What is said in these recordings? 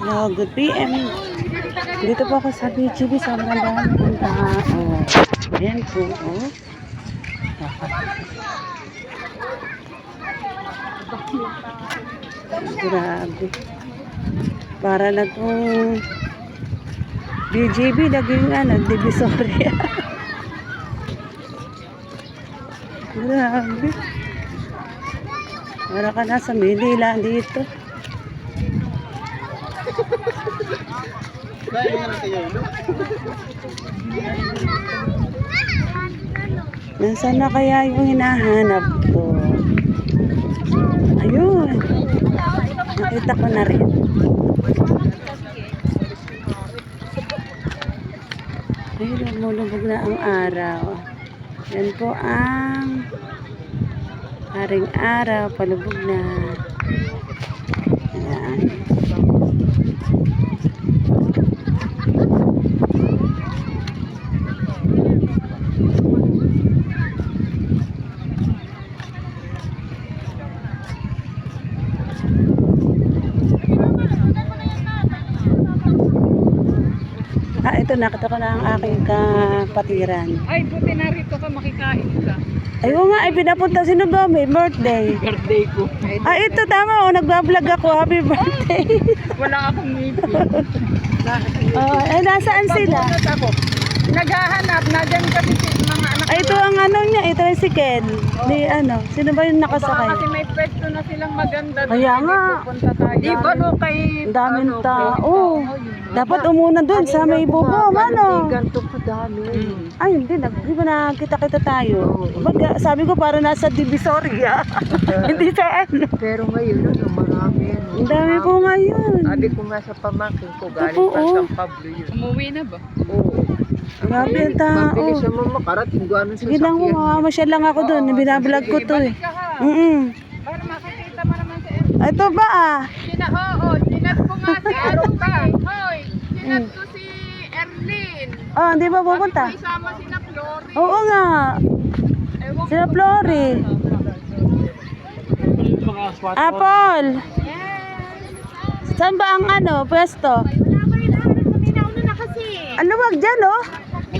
Hello, good PM. Dito po ako sa BGB. Sobrang dami ng tao. Ayan po. Oh. Grabe. Para na kung BGB naging Divisoria. Grabe. Para ka nasa Manila dito. Nasaan na kaya yung hinahanap ko? Ayun. Nakita ko na rin. Ayun, lumulubog na ang araw. Yan po ang haring araw. Palubog na. Ayan. Ito, nakita ko na ang aking kapatiran. Ay, buti narito ka, makikain ka. Ayun nga, ay pinapunta sino ba? May birthday. Birthday ko. Ito tama, nagbablog ako. Happy birthday. Wala akong ngipin. Nasaan sila? Ako. Naghahanap, nadyan kasi mga anak. Ito ang niya, ito si Ken. Ni sino ba yung nakasakay? Kasi may pwesto na silang maganda. Kaya nga. Di ba no kay... Ang daming tao. Dapat umuna dun sa may bubo, mano. Ganto pa dami. Ay, hindi ba nakita-kita tayo? Sabi ko para nasa Divisoria. Hindi sa Pero ngayon, marami yan. Ang dami po ngayon. Sabi ko nga sa pamangkin ko, galing Opo, pa San Pablo yun. Umuwi na ba? Oo. Grabe ang tao. Mabilis siya makarating kung anong Sige lang mo, mamasyal lang ako dun. Binablog ko to eh. Para makikita mo naman si Erlin. Ito ba Sinat ko nga si Erlin. Hoy, sinat ko si Erlin. Hindi ba pupunta? Sabi ko isama sina Flory. Oo nga. Ewan Sila Flory. Apple. Yes. Saan ba ang pwesto? Wala ko rin lahat. Paminaw na kasi. Ano wag dyan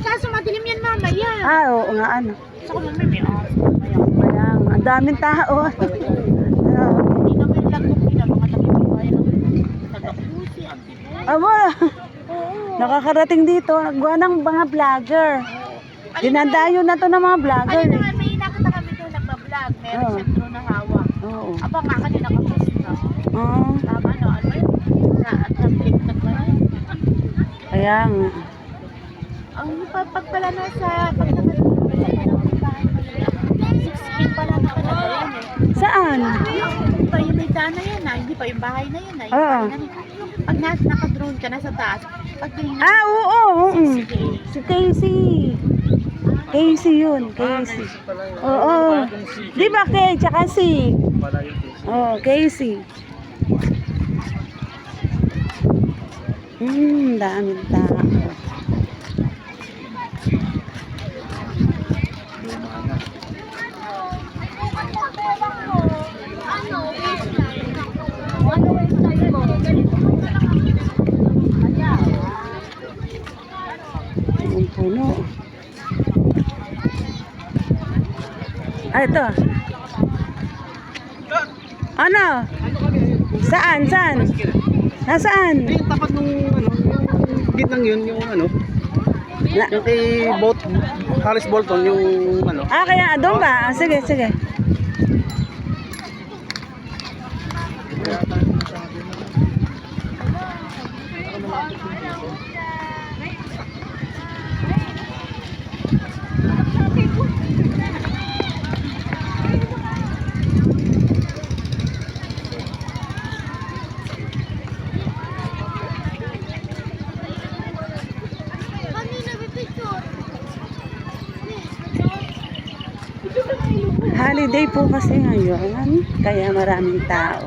Kaso madilim yan mamaya. Oo nga So kung may oras. Kaya nga, ang daming tao. Hindi naman lang kung mga taga-pibayan ng taga-pusi, Aba, nakakarating dito. Nagbuha ng mga vlogger. Dinadayo na to ng mga vlogger. Ayun naman, may nakita kami doon nagbablog. Meron Oo. siya drone na hawak. Oo. Aba nga kanina ka-post na. Tama no, ano yun? Na-TikTok ba na yun? Kaya nga. Ang pagpala na sa pagkakataon sa panahon bahay mo na 6 feet pala na talaga yan eh. Saan? Hindi pa yung may daan na yan hindi pa yung bahay na yan Oo. Pag naka-drone ka na sa taas, pag tingin Oo. Si Casey. Casey yun, Casey. Oo. Di ba Kay, tsaka si? Oo, Casey. Daming tao. Ang puno. Ito. Ano? Saan? Nasaan? Yung tapat nung yung gitnang yun, yung yung kay Harris Bolton, yung Kaya doon ba? Sige. Holiday po kasi ngayon, kaya maraming tao.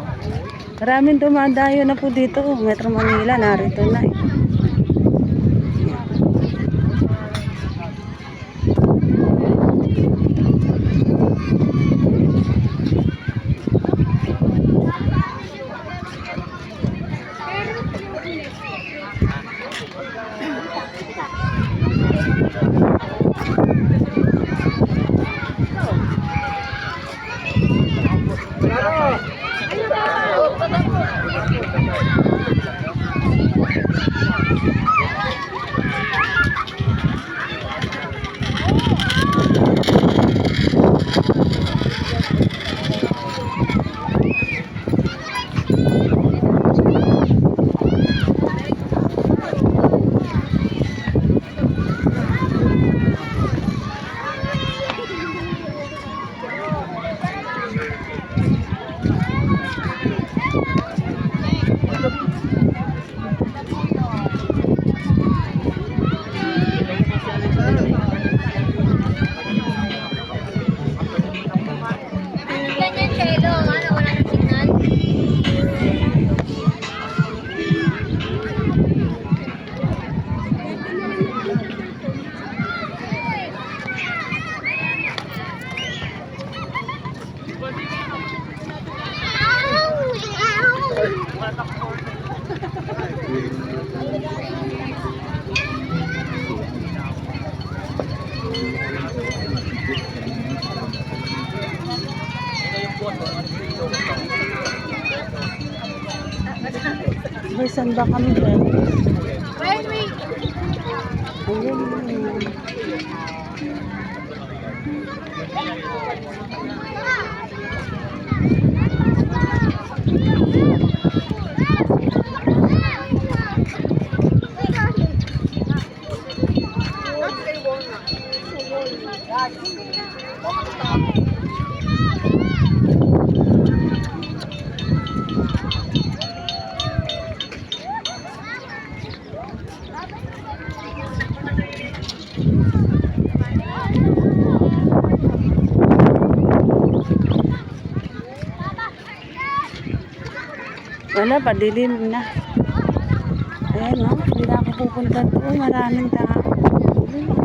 Maraming dumadayo na po dito. Metro Manila, narito na Ganyan, Chelo. Ano, wala nang signal. May saan ba kami dyan? Railway. Ayun. Wala, padilim na. Ayan, no? Hindi na ako pupunta doon. Maraming tao.